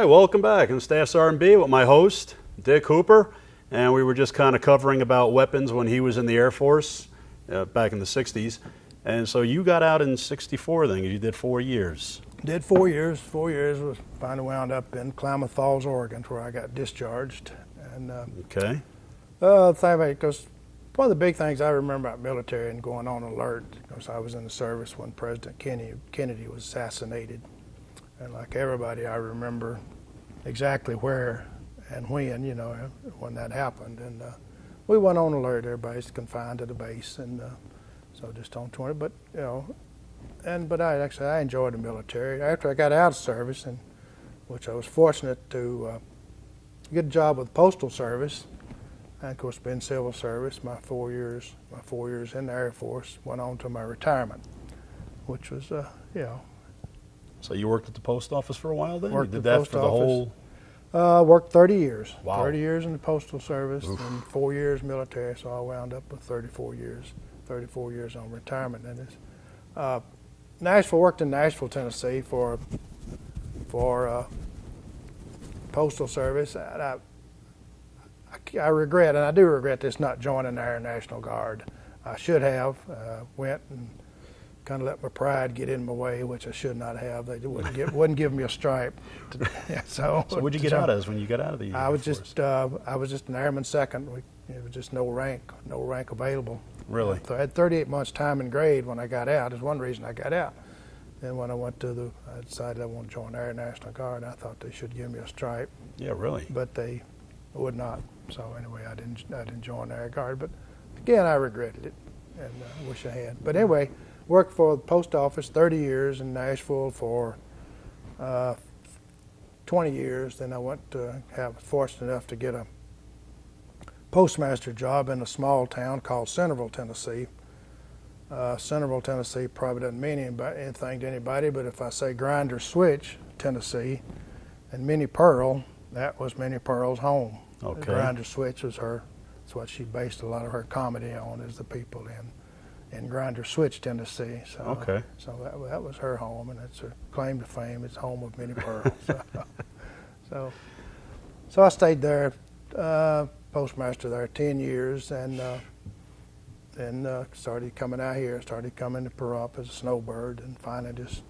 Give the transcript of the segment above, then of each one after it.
right, welcome back. I'm Staff's R&B with my host, Dick Hooper, and we were just kind of covering about weapons when he was in the Air Force back in the 60s. And so you got out in 64 then, you did 4 years. Did 4 years. 4 years, was finally wound up in Klamath Falls, Oregon, where I got discharged. And Okay. because one of the big things I remember about military and going on alert, because I was in the service when President Kennedy was assassinated. And like everybody, I remember exactly where and when, when that happened. And we went on alert. Everybody's confined to the base, and so just on 20. But but I enjoyed the military. After I got out of service, and which I was fortunate to get a job with the Postal Service, and of course, been civil service. My 4 years in the Air Force went on to my retirement, which was So you worked at the post office for a while then? Worked You at did the that post for the office. whole... Worked 30 years. Wow. 30 years in the Postal Service. Oof. And 4 years military, so I wound up with 34 years. 34 years on retirement. And it's Nashville. Worked in Nashville, Tennessee for Postal Service. And I regret, and I do regret this, not joining the Air National Guard. I should have went and kind of let my pride get in my way, which I should not have. They wouldn't give me a stripe. So what'd you get out as when you got out of the I was Air Force? I was just an airman second. It was just no rank available. Really? So I had 38 months time and grade when I got out. Is one reason I got out. Then when I decided I wanted to join the Air National Guard. I thought they should give me a stripe, Yeah, really? but they would not. So anyway, I didn't join the Air Guard. But again, I regretted it, and I wish I had. But anyway, worked for the post office 30 years in Nashville for 20 years. Then I went to fortunate enough to get a postmaster job in a small town called Centerville, Tennessee. Centerville, Tennessee probably doesn't mean anything to anybody, but if I say Grinder Switch, Tennessee, and Minnie Pearl, that was Minnie Pearl's home. Okay. Grinder Switch was that's what she based a lot of her comedy on, is the people in Grinder Switch, Tennessee. So, Okay. So that was her home, and it's her claim to fame. It's home of Minnie Pearl. So I stayed there, postmaster there 10 years, and then started coming out here. Started coming to Pahrump as a snowbird, and finally, just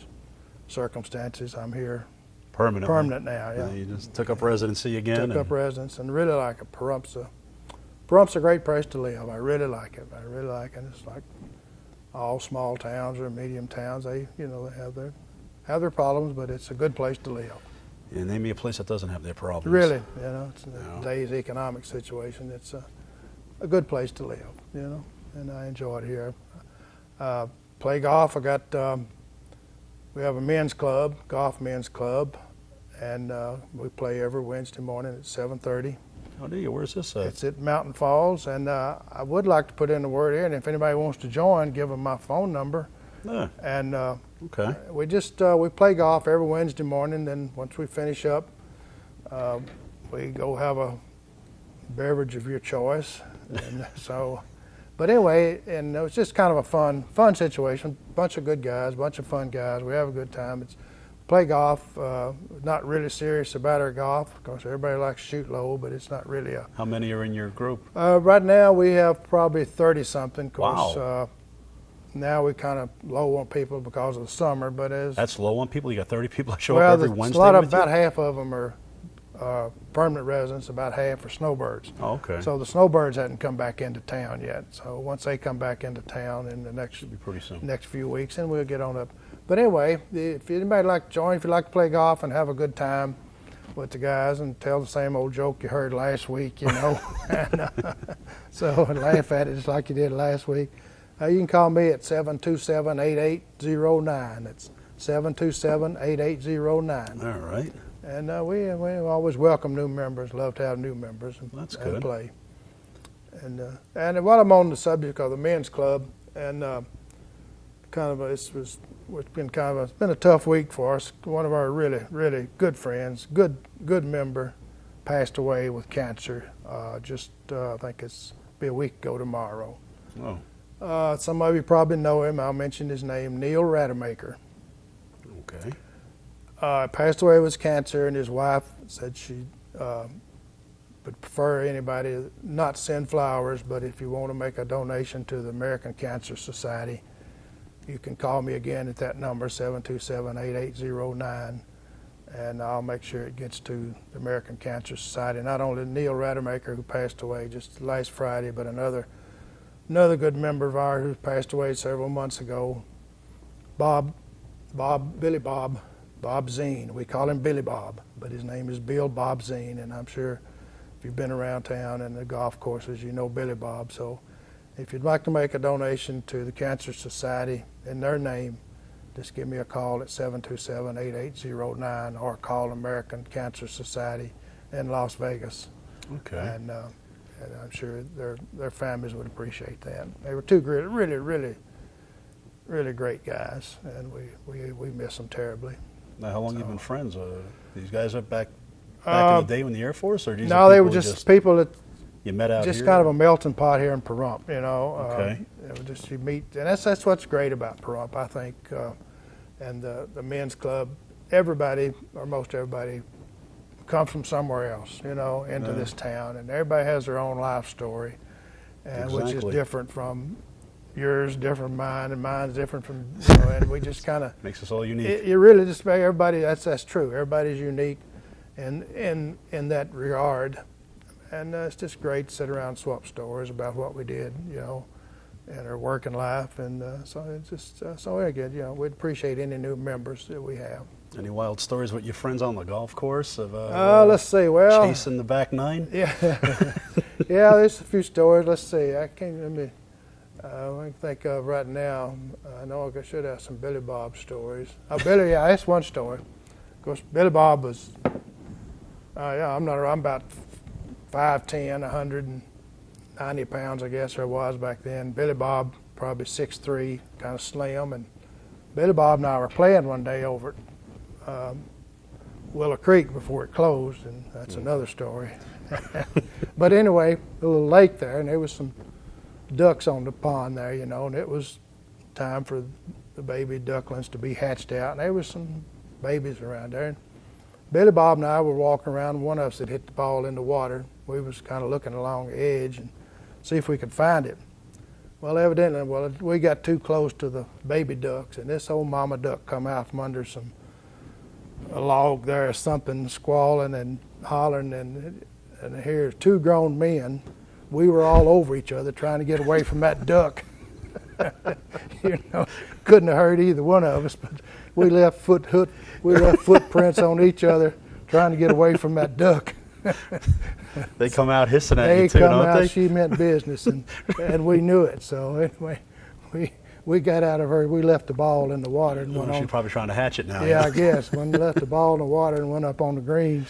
circumstances, I'm here permanent now. Yeah. You just took up residency again? Took up residence, and really like it. Pahrup's a great place to live. I really like it. It's like all small towns or medium towns. They have their problems, but it's a good place to live. Yeah, name me a place that doesn't have their problems. Really, it's in today's economic situation. It's a good place to live, and I enjoy it here. Play golf. We have a golf men's club, and we play every Wednesday morning at 7:30. Oh, do you? Where's this at? It's at Mountain Falls, and I would like to put in the word here, and if anybody wants to join, give them my phone number. Yeah. And Okay. we play golf every Wednesday morning. Then once we finish up, we go have a beverage of your choice. And but anyway, and it was just kind of a fun situation. Bunch of good guys, bunch of fun guys. We have a good time. Play golf, not really serious about our golf, because everybody likes to shoot low, but it's not really a... How many are in your group? Right now we have probably 30-something. Wow. Now we kind of low on people because of the summer, but That's low on people? You got 30 people that show up every Wednesday about half of them are permanent residents, about half are snowbirds. Oh, okay. So the snowbirds hadn't come back into town yet. So once they come back into town in the Should be pretty soon. next few weeks, then we'll get on up. But anyway, if anybody like to join, if you like to play golf and have a good time with the guys and tell the same old joke you heard last week, and, so laugh at it just like you did last week, you can call me at 727-8809. That's 727-8809. All right. And we always welcome new members. Love to have new members and, That's and good. play. And while I'm on the subject of the men's club, and it's been a tough week for us. One of our really good friends, good member, passed away with cancer. I think it's be a week ago tomorrow. Oh. Some of you probably know him. I'll mention his name, Neil Rademacher. Okay. Passed away with cancer, and his wife said she would prefer anybody not send flowers, but if you want to make a donation to the American Cancer Society, you can call me again at that number, 727-8809, and I'll make sure it gets to the American Cancer Society. Not only Neil Rademacher, who passed away just last Friday, but another good member of ours who passed away several months ago, Billy Bob Zine. We call him Billy Bob, but his name is Bill Bob Zine, and I'm sure if you've been around town and the golf courses, you know Billy Bob. So if you'd like to make a donation to the Cancer Society in their name, just give me a call at 727-8809 or call American Cancer Society in Las Vegas. Okay. And I'm sure their families would appreciate that. They were two great, really great guys, and we miss them terribly. Now, how long you been friends? These guys are back in the day when the Air Force, or these no, they were just people that you met out just here? kind of a melting pot here in Pahrump, you know. Okay. It was just you meet, and that's what's great about Pahrump, I think, and the men's club. Everybody, or most everybody, comes from somewhere else, you know, into this town, and everybody has their own life story, and which is different from yours, different from mine, and mine's different from, you know, and we just kind of makes us all unique. You really just make everybody. That's true. Everybody's unique, in that regard, and it's just great to sit around and swap stories about what we did, you know, in our working life, and so it's just so again, you know, we'd appreciate any new members that we have. Any wild stories with your friends on the golf course of let's see. Well, chasing the back nine? Yeah, yeah. There's a few stories. Let's see. I can think of right now. I know I should have some Billy Bob stories. Billy, yeah, that's one story. Of course, Billy Bob was. I'm about 5'10", 190 pounds, I guess I was back then. Billy Bob probably 6'3", kind of slim, and Billy Bob and I were playing one day over at Willow Creek before it closed, and that's another story. But anyway, a little lake there, and there was some ducks on the pond there, you know, and it was time for the baby ducklings to be hatched out, and there was some babies around there. And Billy Bob and I were walking around, and one of us had hit the ball in the water. We was kind of looking along the edge and see if we could find it. Well, evidently, we got too close to the baby ducks, and this old mama duck come out from under a log there or something, squalling and hollering, and here's two grown men. We were all over each other trying to get away from that duck. You know, couldn't have hurt either one of us, but we left footprints on each other trying to get away from that duck. They come out hissing at you too, don't they? She meant business, and we knew it. So anyway, we got out of her. We left the ball in the water and went on. She's probably trying to hatch it now. Yeah, I guess. When we left the ball in the water and went up on the green,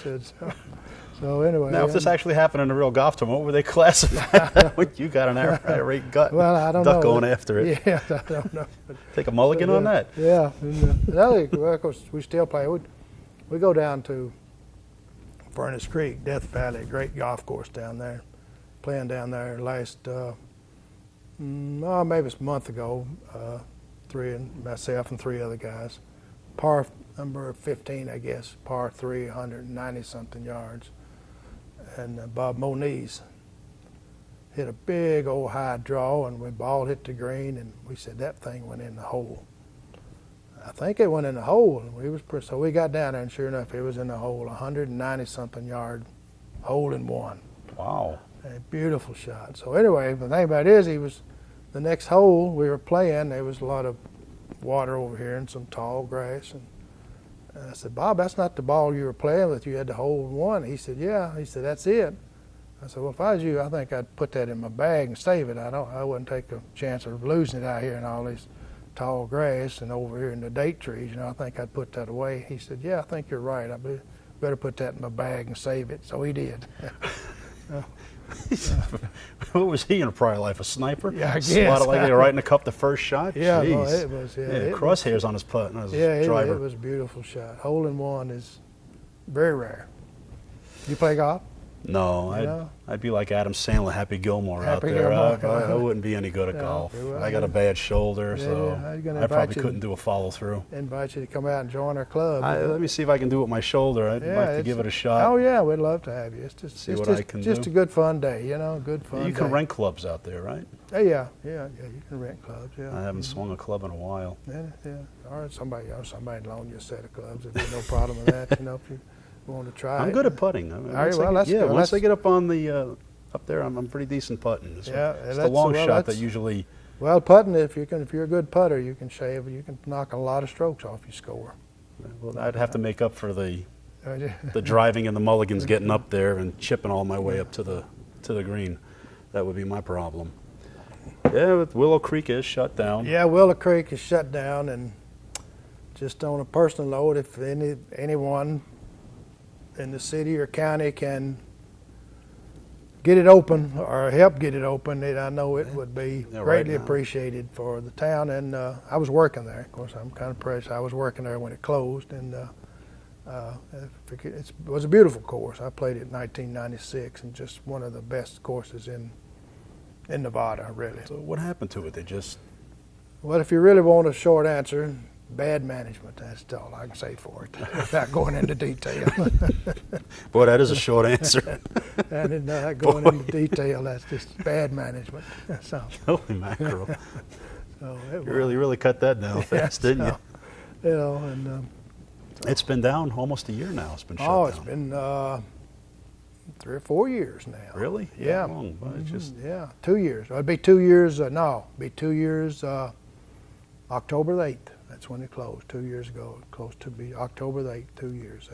so anyway. Now, if this actually happened in a real golf tournament, what would they classify that when you got an irate duck going after it? Yeah, I don't know. Take a mulligan on that. Yeah. Of course, we still play. We go down to Furnace Creek, Death Valley, great golf course down there. Playing down there last, maybe it's a month ago, myself and three other guys. Par number 15, I guess, par 3, 190-something yards. And Bob Moniz hit a big old high draw, and when ball hit the green, and we said that thing went in the hole. I think it went in the hole, and so we got down there, and sure enough, it was in the hole, 190-something yard, hole in one. Wow. A beautiful shot. So anyway, the thing about it is, the next hole we were playing, there was a lot of water over here and some tall grass, and I said, Bob, that's not the ball you were playing with. You had the hole in one. He said, yeah. He said, that's it. I said, well, if I was you, I think I'd put that in my bag and save it. I wouldn't take a chance of losing it out here in all this tall grass and over here in the date trees. You know, I think I'd put that away. He said, yeah, I think you're right. I better put that in my bag and save it. So he did. What was he in a prior life? A sniper? Yeah, I guess. Swatted like they were right in the cup the first shot? Yeah, Jeez. well, it was. Yeah, crosshairs on his putt and his driver. It was a beautiful shot. Hole in one is very rare. You play golf? No, You know? I'd be like Adam Sandler, Happy Gilmore out Happy there. Gilmore. I wouldn't be any good at Yeah, golf. well, I got a bad shoulder, yeah, so I was gonna I invite probably you couldn't do a follow through. Invite you to come out and join our club. Let me see if I can do it with my shoulder. I'd Yeah, like to it's- give it a shot. Oh yeah, we'd love to have you. It's just See it's what just, I can just do. a good fun day, you know, good fun. You can day. rent clubs out there, right? Yeah, you can rent clubs. Yeah, I haven't swung a club in a while. Yeah. Or somebody loan you a set of clubs. There'd be no problem with that. You know, if you want to try. I'm it. good at putting. I mean, All right, once I well, get- that's yeah, good. once That's- I get up on the up there, I'm pretty decent putting. It's, Yeah, it's the that's- long well, shot that that's- usually. Well, putting, if you're a good putter, you can knock a lot of strokes off your score. Well, I'd have to make up for the The driving and the mulligans getting up there and chipping all my way up to the green. That would be my problem. Yeah, but Willow Creek is shut down. Yeah, Willow Creek is shut down, and just on a personal note, if anyone in the city or county can get it open or help get it open, I know it would be Yeah, right greatly now. appreciated for the town. And I was working there. Of course, I'm kind of precious. I was working there when it closed, and it was a beautiful course. I played it in 1996, and just one of the best courses in Nevada, really. So what happened to it? They just Well, if you really want a short answer, bad management. That's all I can say for it, without going into detail. boy, that is a short answer. And not going into detail, that's just bad management. So, Holy mackerel! it You really cut that down fast, didn't you? You know, and It's been down almost a year now. It's been shut oh, down. it's been 3 or 4 years now. Really? Yeah. That long? Well, it's just 2 years. It'd be 2 years. No, it'd be 2 years. October the 8th. That's when it closed. 2 years ago, it closed to be October the 8th. 2 years.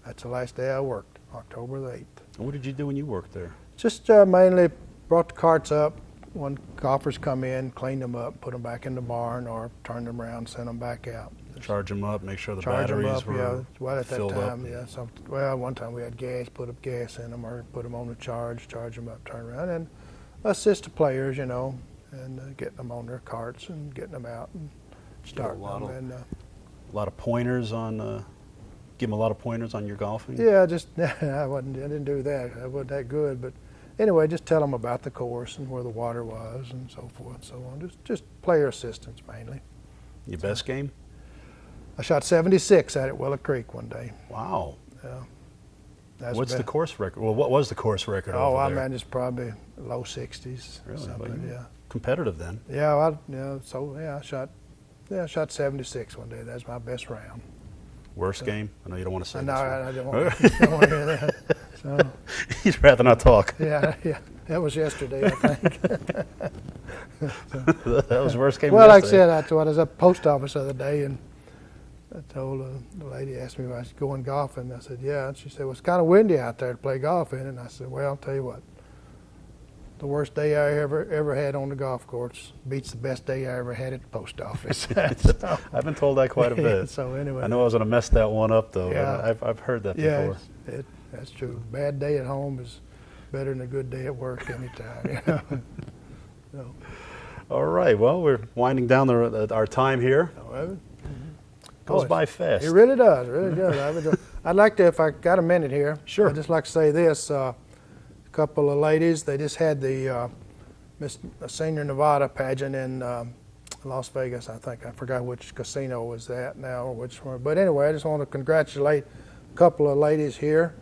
That's the last day I worked. October the 8th. What did you do when you worked there? Just mainly brought the carts up. When golfers come in, cleaned them up, put them back in the barn, or turned them around, sent them back out. Charge them up, make sure the Charge them batteries up, were yeah. Well, at that filled up. time, yeah. One time we had gas, put up gas in them, or put them on the charge them up, turn around, and assist the players, you know, and getting them on their carts and getting them out and starting lot them. of- And, A lot of pointers on. Give them a lot of pointers on your golfing. yeah, just I didn't do that. I wasn't that good, but anyway, just tell them about the course and where the water was and so forth and so on. Just player assistance mainly. Your best game? I shot 76 at Willow Creek one day. Wow. That's What's the been- course record? Well, what was the course record Oh, over I there? mean, it's probably low 60s. Really? Something, Well, yeah. Competitive then. Yeah, I shot 76 one day. That's my best round. Worst game? I know you don't want to say No, this I don't want to hear that. So, one. You'd rather not talk. yeah, that was yesterday, I think. That was the worst game Well, like I yesterday. said, I was at the post office the other day, and I told the lady, asked me if I was going golfing. I said, yeah. And she said, well, it's kind of windy out there to play golf in. And I said, well, I'll tell you what. The worst day I ever had on the golf course beats the best day I ever had at the post office. So, I've been told that quite a bit. so anyway. I know I was going to mess that one up, though. Yeah. But I've heard that Yeah, before. that's true. Bad day at home is better than a good day at work anytime. You know? So, All right. Well, we're winding down our time here. however, Goes Oh, by fast. it really does. It really does. I'd like to, if I got a minute here, Sure. I'd just like to say this. A couple of ladies, they just had the Miss Senior Nevada pageant in Las Vegas, I think. I forgot which casino was that now or which one. But anyway, I just want to congratulate a couple of ladies here.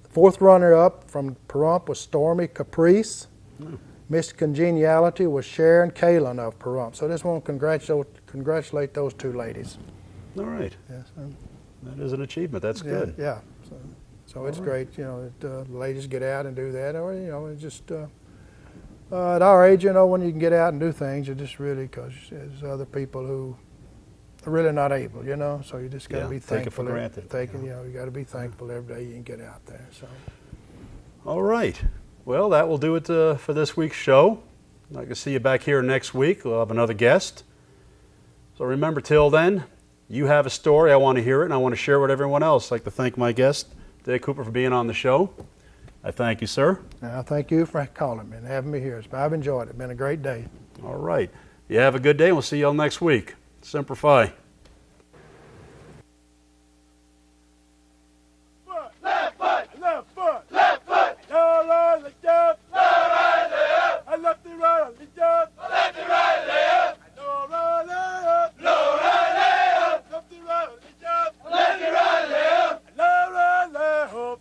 Fourth runner-up from Pahrump was Stormy Caprice. Miss Congeniality was Sharon Kalin of Pahrump. So I just want to congratulate those two ladies. All right. Yes, That is an achievement. That's yeah, good. Yeah. So it's great, you know, that the ladies get out and do that. Or, you know, it's just at our age, you know, when you can get out and do things, you just really, because there's other people who are really not able, you know. So you just got to Yeah, be take it thankful. for granted, You know, you got to be thankful every day you can get out there. So. All right. Well, that will do it for this week's show. I'd like to see you back here next week. We'll have another guest. So remember, till then, you have a story. I want to hear it, and I want to share it with everyone else. I'd like to thank my guest, Dick Cooper, for being on the show. I thank you, sir. Now, thank you for calling me and having me here. I've enjoyed it. It's been a great day. All right. You have a good day, and we'll see you all next week. Semper Fi.